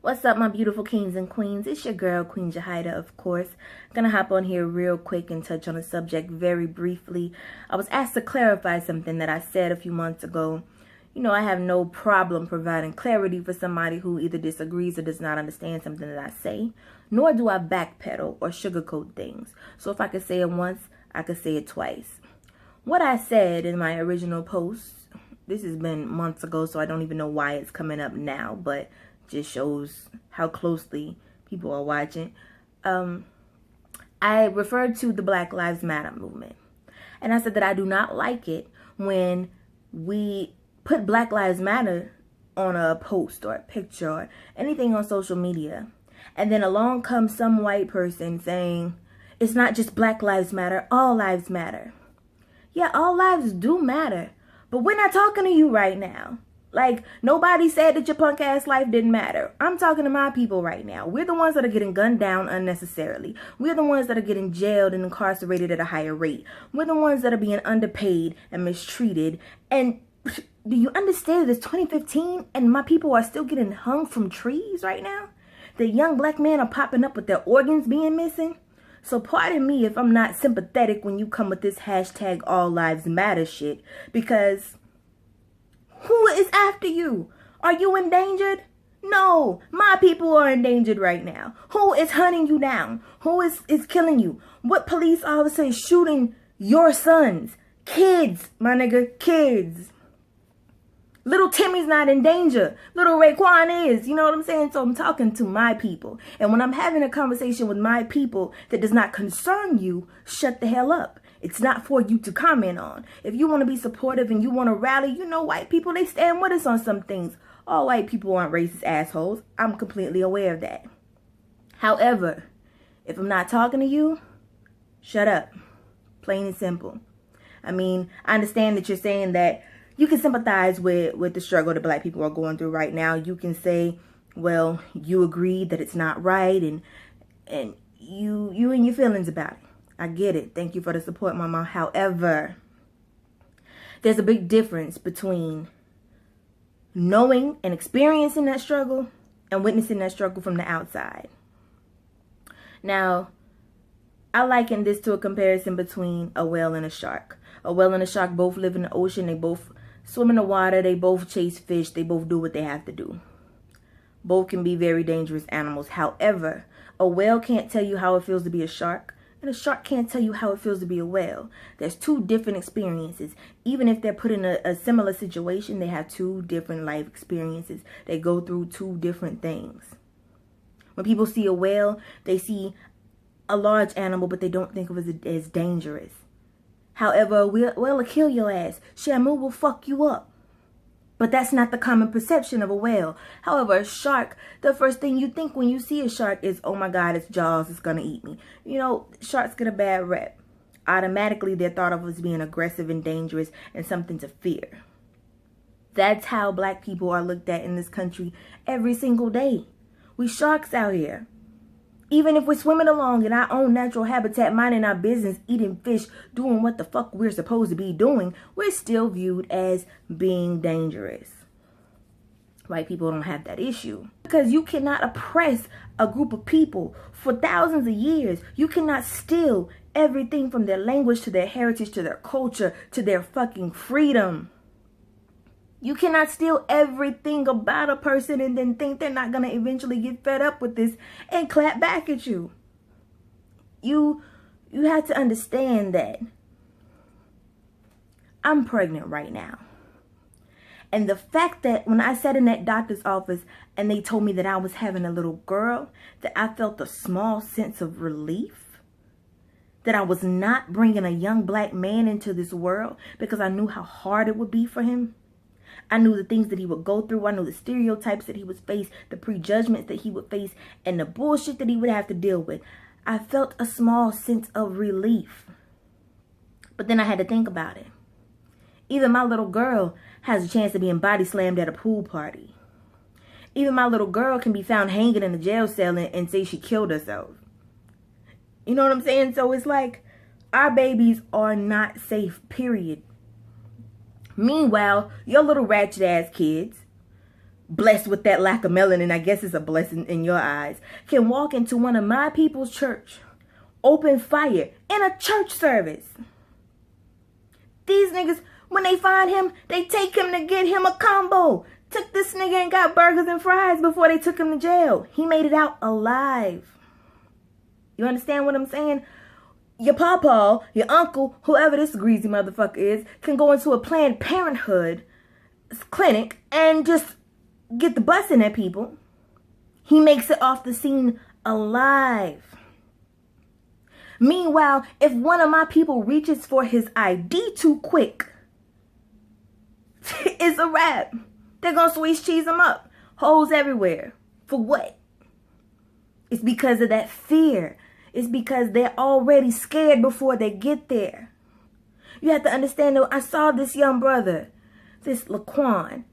What's up, my beautiful kings and queens? It's your girl, Queen Jzajaidah, of course. Gonna hop on here real quick and touch on a subject very briefly. I was asked to clarify something that I said a few months ago. You know, I have no problem providing clarity for somebody who either disagrees or does not understand something that I say, nor do I backpedal or sugarcoat things. So if I could say it once, I could say it twice. What I said in my original post, this has been months ago, so I don't even know why it's coming up now, but just shows how closely people are watching. I referred to the Black Lives Matter movement. And I said that I do not like it when we put Black Lives Matter on a post or a picture or anything on social media. And then along comes some white person saying, it's not just Black Lives Matter, all lives matter. Yeah, all lives do matter. But we're not talking to you right now. Like, nobody said that your punk ass life didn't matter. I'm talking to my people right now. We're the ones that are getting gunned down unnecessarily. We're the ones that are getting jailed and incarcerated at a higher rate. We're the ones that are being underpaid and mistreated. And do you understand that it's 2015 and my people are still getting hung from trees right now? The young black men are popping up with their organs being missing. So pardon me if I'm not sympathetic when you come with this hashtag all lives matter shit, because who is after you? Are you endangered? No, my people are endangered right now. Who is hunting you down? Who is killing you? What police officer is shooting your sons? Kids, my nigga, kids. Little Timmy's not in danger. Little Raekwon is. You know what I'm saying? So I'm talking to my people. And when I'm having a conversation with my people that does not concern you, shut the hell up. It's not for you to comment on. If you want to be supportive and you want to rally, you know, white people, they stand with us on some things. All white people aren't racist assholes. I'm completely aware of that. However, if I'm not talking to you, shut up. Plain and simple. I mean, I understand that you're saying that you can sympathize with the struggle that black people are going through right now. You can say, well, you agree that it's not right, and you and your feelings about it. I get it. Thank you for the support, mama. However, there's a big difference between knowing and experiencing that struggle and witnessing that struggle from the outside. Now, I liken this to a comparison between a whale and a shark. A whale and a shark both live in the ocean. They both swim in the water. They both chase fish. They both do what they have to do. Both can be very dangerous animals. However, a whale can't tell you how it feels to be a shark. And a shark can't tell you how it feels to be a whale. There's two different experiences. Even if they're put in a similar situation, they have two different life experiences. They go through two different things. When people see a whale, they see a large animal, but they don't think of it as dangerous. However, a whale will kill your ass. Shamu will fuck you up. But that's not the common perception of a whale. However, a shark, the first thing you think when you see a shark is, oh my God, it's Jaws, it's gonna eat me. You know, sharks get a bad rep. Automatically, they're thought of as being aggressive and dangerous and something to fear. That's how black people are looked at in this country every single day. We sharks out here. Even if we're swimming along in our own natural habitat, minding our business, eating fish, doing what the fuck we're supposed to be doing, we're still viewed as being dangerous. White people don't have that issue. Because you cannot oppress a group of people for thousands of years. You cannot steal everything from their language to their heritage to their culture to their fucking freedom. You cannot steal everything about a person and then think they're not going to eventually get fed up with this and clap back at you. You have to understand that I'm pregnant right now. And the fact that when I sat in that doctor's office and they told me that I was having a little girl, that I felt a small sense of relief, that I was not bringing a young black man into this world because I knew how hard it would be for him. I knew the things that he would go through. I knew the stereotypes that he would face, the prejudgments that he would face, and the bullshit that he would have to deal with. I felt a small sense of relief. But then I had to think about it. Even my little girl has a chance of being body slammed at a pool party. Even my little girl can be found hanging in a jail cell and say she killed herself. You know what I'm saying? So it's like, our babies are not safe, period. Meanwhile, your little ratchet ass kids blessed with that lack of melanin, I guess it's a blessing in your eyes, can walk into one of my people's church, open fire in a church service. These niggas, when they find him, they take him to get him a combo. Took this nigga and got burgers and fries before they took him to jail. He made it out alive. You understand what I'm saying? Your pawpaw, your uncle, whoever this greasy motherfucker is, can go into a Planned Parenthood clinic and just get the busing at people. He makes it off the scene alive. Meanwhile, if one of my people reaches for his ID too quick, it's a wrap. They're going to Swiss cheese him up. Holes everywhere. For what? It's because of that fear. It's because they're already scared before they get there. You have to understand that I saw this young brother, this Laquan,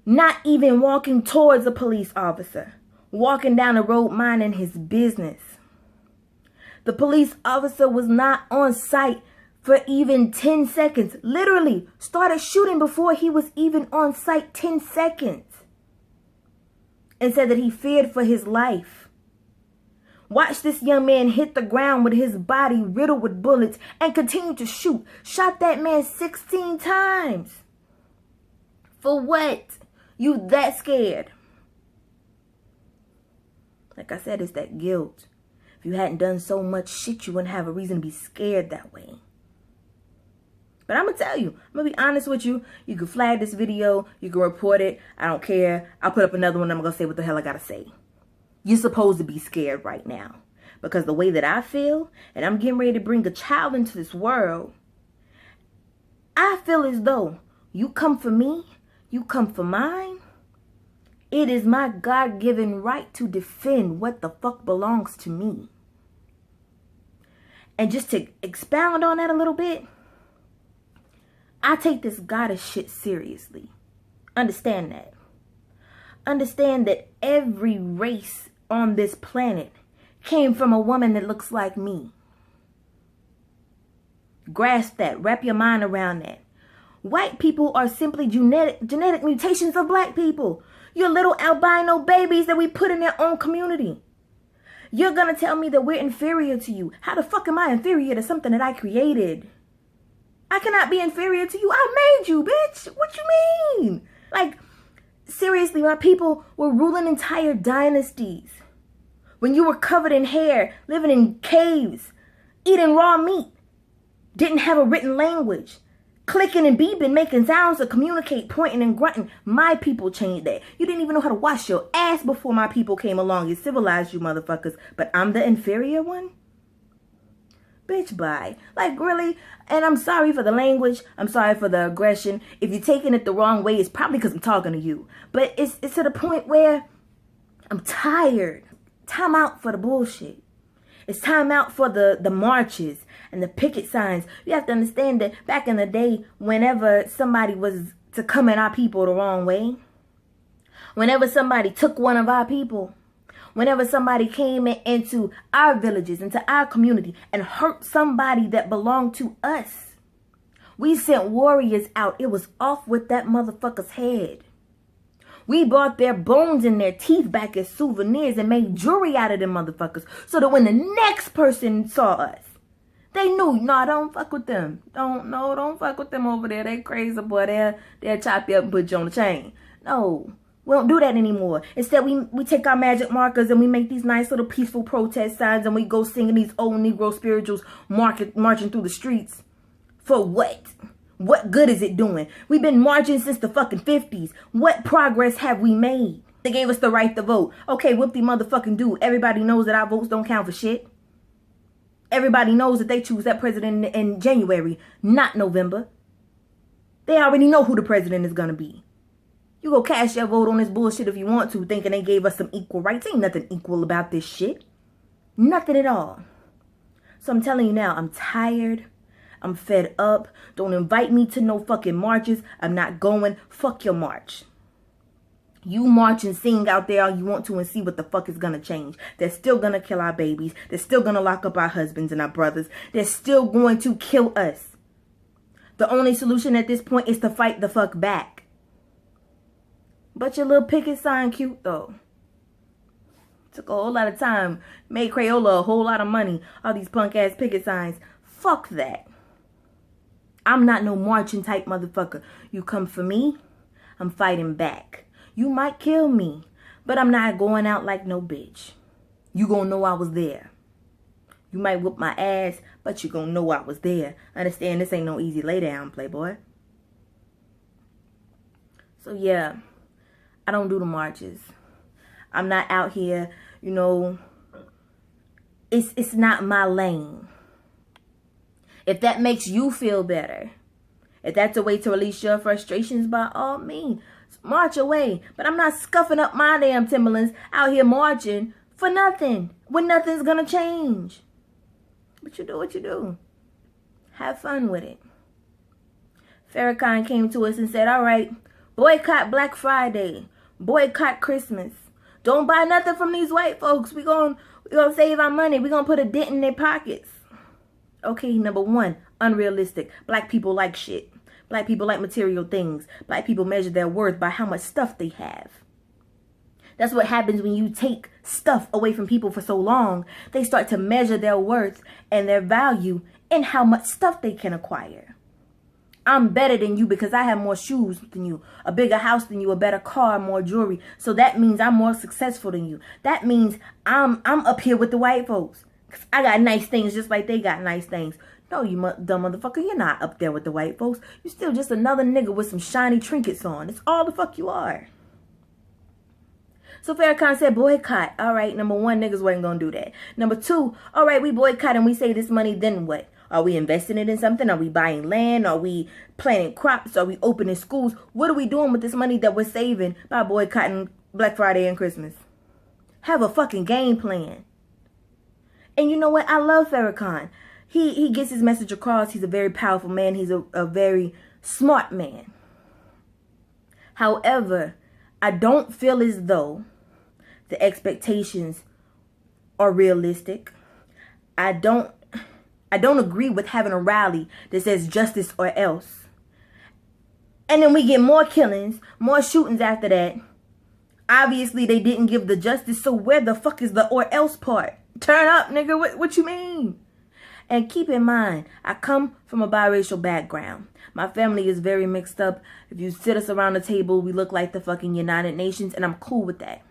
not even walking towards a police officer, walking down the road minding his business. The police officer was not on site for even 10 seconds. Literally started shooting before he was even on site 10 seconds. And said that he feared for his life. Watch this young man hit the ground with his body riddled with bullets and continue to shoot. Shot that man 16 times. For what? You that scared? Like I said, it's that guilt. If you hadn't done so much shit, you wouldn't have a reason to be scared that way. But I'm going to tell you, I'm going to be honest with you. You can flag this video. You can report it. I don't care. I'll put up another one. I'm going to say what the hell I got to say. You're supposed to be scared right now. Because the way that I feel, and I'm getting ready to bring a child into this world, I feel as though you come for me, you come for mine. It is my God-given right to defend what the fuck belongs to me. And just to expound on that a little bit, I take this goddess shit seriously. Understand that. Understand that every race on this planet came from a woman that looks like me. Grasp that. Wrap your mind around that. White people are simply genetic mutations of black people. You're little albino babies that we put in their own community. You're going to tell me that we're inferior to you. How the fuck am I inferior to something that I created? I cannot be inferior to you. I made you, bitch. What you mean? Like, seriously, my people were ruling entire dynasties. When you were covered in hair, living in caves, eating raw meat, didn't have a written language, clicking and beeping, making sounds to communicate, pointing and grunting. My people changed that. You didn't even know how to wash your ass before my people came along. You civilized, you motherfuckers. But I'm the inferior one? Bitch, bye. Like, really? And I'm sorry for the language. I'm sorry for the aggression. If you're taking it the wrong way, it's probably because I'm talking to you. But it's to the point where I'm tired. Time out for the bullshit. It's time out for the marches and the picket signs. You have to understand that back in the day, whenever somebody was to come at our people the wrong way, whenever somebody took one of our people, whenever somebody came into our villages, into our community, and hurt somebody that belonged to us, we sent warriors out. It was off with that motherfucker's head. We bought their bones and their teeth back as souvenirs and made jewelry out of them motherfuckers. So that when the next person saw us, they knew, nah, don't fuck with them. Don't fuck with them over there. They crazy, boy. They'll chop you up and put you on the chain. No, we don't do that anymore. Instead, we take our magic markers and we make these nice little peaceful protest signs and we go singing these old Negro spirituals marching through the streets. For what? What good is it doing? We've been marching since the fucking 50s. What progress have we made? They gave us the right to vote. Okay, whoop the motherfucking do. Everybody knows that our votes don't count for shit. Everybody knows that they choose that president in January, not November. They already know who the president is going to be. You go cast your vote on this bullshit if you want to, thinking they gave us some equal rights. Ain't nothing equal about this shit. Nothing at all. So I'm telling you now, I'm tired. I'm fed up. Don't invite me to no fucking marches. I'm not going. Fuck your march. You march and sing out there all you want to and see what the fuck is going to change. They're still going to kill our babies. They're still going to lock up our husbands and our brothers. They're still going to kill us. The only solution at this point is to fight the fuck back. But your little picket sign cute though. Took a whole lot of time. Made Crayola a whole lot of money. All these punk ass picket signs. Fuck that. I'm not no marching type motherfucker. You come for me, I'm fighting back. You might kill me, but I'm not going out like no bitch. You gonna know I was there. You might whoop my ass, but you gonna know I was there. Understand, this ain't no easy lay down, playboy. So yeah, I don't do the marches. I'm not out here, you know, it's not my lane. If that makes you feel better, if that's a way to release your frustrations, by all means, march away. But I'm not scuffing up my damn Timberlands out here marching for nothing, when nothing's gonna change. But you do what you do. Have fun with it. Farrakhan came to us and said, all right, boycott Black Friday, boycott Christmas. Don't buy nothing from these white folks. We gonna save our money. We gonna put a dent in their pockets. Okay, number one, unrealistic. Black people like shit. Black people like material things. Black people measure their worth by how much stuff they have. That's what happens when you take stuff away from people for so long. They start to measure their worth and their value in how much stuff they can acquire. I'm better than you because I have more shoes than you, a bigger house than you, a better car, more jewelry. So that means I'm more successful than you. That means I'm up here with the white folks. I got nice things just like they got nice things. No, you dumb motherfucker. You're not up there with the white folks. You're still just another nigga with some shiny trinkets on. It's all the fuck you are. So Farrakhan said boycott. All right, number one, niggas wasn't going to do that. Number two, all right, we boycott and we save this money, then what? Are we investing it in something? Are we buying land? Are we planting crops? Are we opening schools? What are we doing with this money that we're saving by boycotting Black Friday and Christmas? Have a fucking game plan. And you know what? I love Farrakhan. He gets his message across. He's a very powerful man. He's a very smart man. However, I don't feel as though the expectations are realistic. I don't agree with having a rally that says justice or else. And then we get more killings, more shootings after that. Obviously, they didn't give the justice, so where the fuck is the or else part? Turn up, nigga. What you mean? And keep in mind, I come from a biracial background. My family is very mixed up. If you sit us around the table, we look like the fucking United Nations, and I'm cool with that.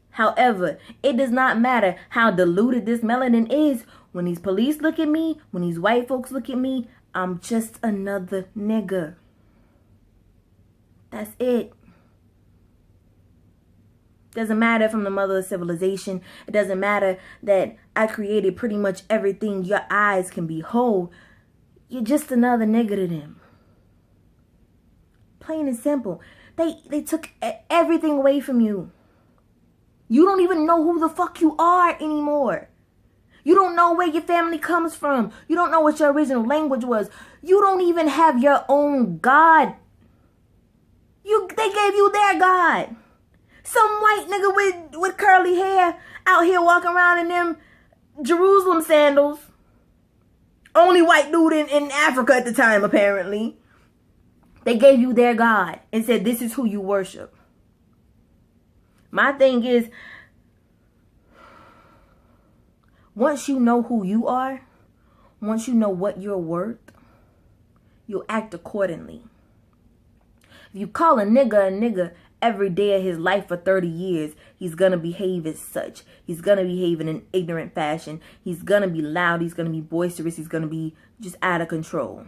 However, it does not matter how diluted this melanin is. When these police look at me, when these white folks look at me, I'm just another nigga. That's it. Doesn't matter if I'm the mother of civilization. It doesn't matter that I created pretty much everything your eyes can behold. You're just another nigga to them. Plain and simple. They took everything away from you. You don't even know who the fuck you are anymore. You don't know where your family comes from. You don't know what your original language was. You don't even have your own God. They gave you their God. Some white nigga with curly hair out here walking around in them Jerusalem sandals. Only white dude in Africa at the time, apparently. They gave you their God and said, this is who you worship. My thing is, once you know who you are, once you know what you're worth, you'll act accordingly. If you call a nigga every day of his life for 30 years, he's going to behave as such. He's going to behave in an ignorant fashion. He's going to be loud. He's going to be boisterous. He's going to be just out of control.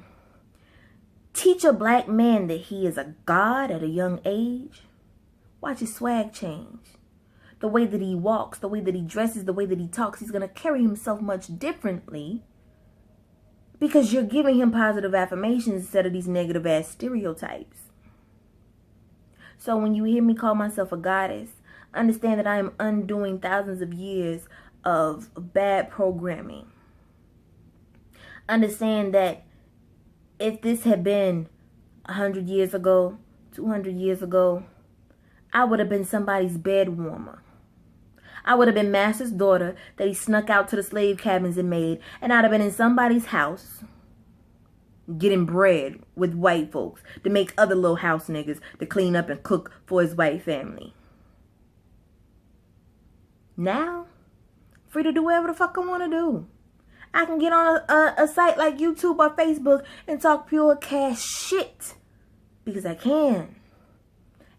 Teach a black man that he is a god at a young age. Watch his swag change. The way that he walks, the way that he dresses, the way that he talks, he's going to carry himself much differently because you're giving him positive affirmations instead of these negative ass stereotypes. So when you hear me call myself a goddess, understand that I am undoing thousands of years of bad programming. Understand that if this had been 100 years ago, 200 years ago, I would have been somebody's bed warmer. I would have been master's daughter that he snuck out to the slave cabins and made, and I'd have been in somebody's house getting bread with white folks to make other little house niggas to clean up and cook for his white family. Now, free to do whatever the fuck I want to do. I can get on a site like YouTube or Facebook and talk pure cash shit. Because I can.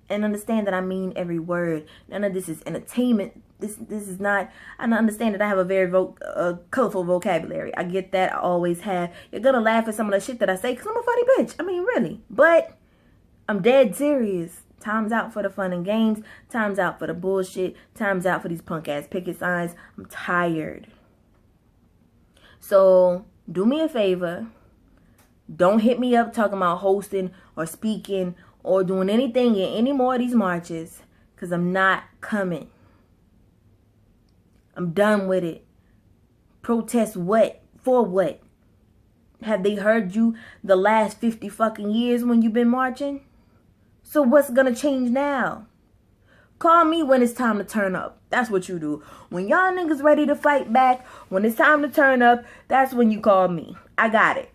And understand that I mean every word. None of this is entertainment. This is not. I understand that I have a very colorful vocabulary. I get that. I always have. You're gonna laugh at some of the shit that I say because I'm a funny bitch. I mean, really. But I'm dead serious. Time's out for the fun and games. Time's out for the bullshit. Time's out for these punk ass picket signs. I'm tired. So do me a favor. Don't hit me up talking about hosting or speaking or doing anything in any more of these marches. Because I'm not coming. I'm done with it. Protest what? For what? Have they heard you the last 50 fucking years when you've been marching? So what's gonna change now? Call me when it's time to turn up. That's what you do. When y'all niggas ready to fight back, when it's time to turn up, that's when you call me. I got it.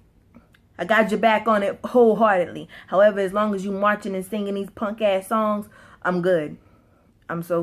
I got your back on it wholeheartedly. However, as long as you marching and singing these punk ass songs, I'm good. I'm so